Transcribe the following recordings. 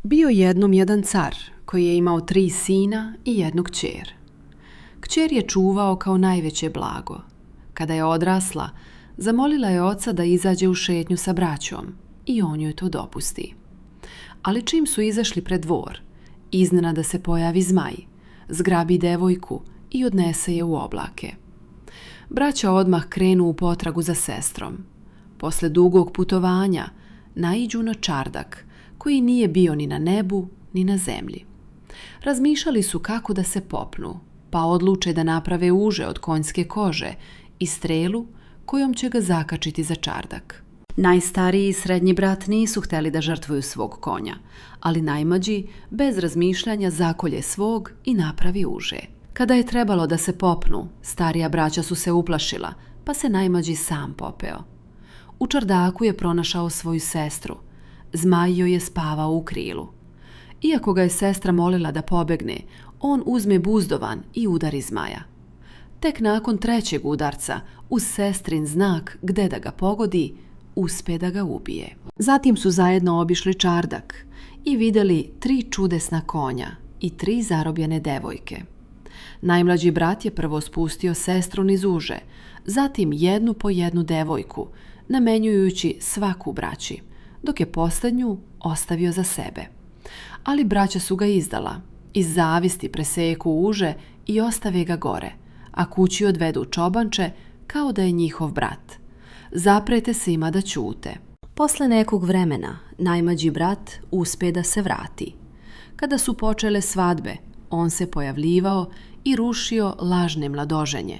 Bio jednom jedan car koji je imao 3 sina i 1 kćer. Kćer je čuvao kao najveće blago. Kada je odrasla, zamolila je oca da izađe u šetnju sa braćom i on joj to dopusti. Ali čim su izašli pred dvor, iznenada se pojavi zmaj, zgrabi devojku i odnese je u oblake. Braća odmah krenu u potragu za sestrom. Posle dugog putovanja naiđu na čardak koji nije bio ni na nebu ni na zemlji. Razmišljali su kako da se popnu, pa odluče da naprave uže od konjske kože i strelu kojom će ga zakačiti za čardak. Najstariji i srednji brat nisu hteli da žrtvuju svog konja, ali najmlađi bez razmišljanja zakolje svog i napravi uže. Kada je trebalo da se popnu, starija braća su se uplašila, pa se najmlađi sam popeo. U čardaku je pronašao svoju sestru. Zmaj joj je spavao u krilu. Iako ga je sestra molila da pobegne, on uzme buzdovan i udari zmaja. Tek nakon 3. udarca, uz sestrin znak gde da ga pogodi, uspe da ga ubije. Zatim su zajedno obišli čardak i vidjeli 3 čudesna konja i 3 zarobljene devojke. Najmlađi brat je prvo spustio sestru niz uže, zatim jednu po jednu devojku, namenjujući svaku braći, dok je posljednju ostavio za sebe. Ali braća su ga izdala, iz zavisti preseku uže i ostave ga gore, a kući odvedu čobanče kao da je njihov brat. Zaprete se ima da ćute. Posle nekog vremena najmlađi brat uspe da se vrati. Kada su počele svadbe, on se pojavljivao i rušio lažne mladoženje.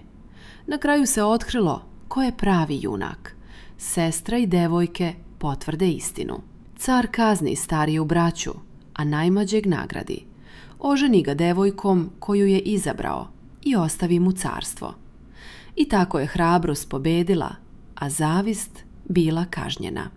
Na kraju se otkrilo ko je pravi junak. Sestra i devojke potvrde istinu. Car kazni stariju braću, a najmlađeg nagradi. Oženi ga devojkom koju je izabrao i ostavi mu carstvo. I tako je hrabrost pobedila, a zavist bila kažnjena.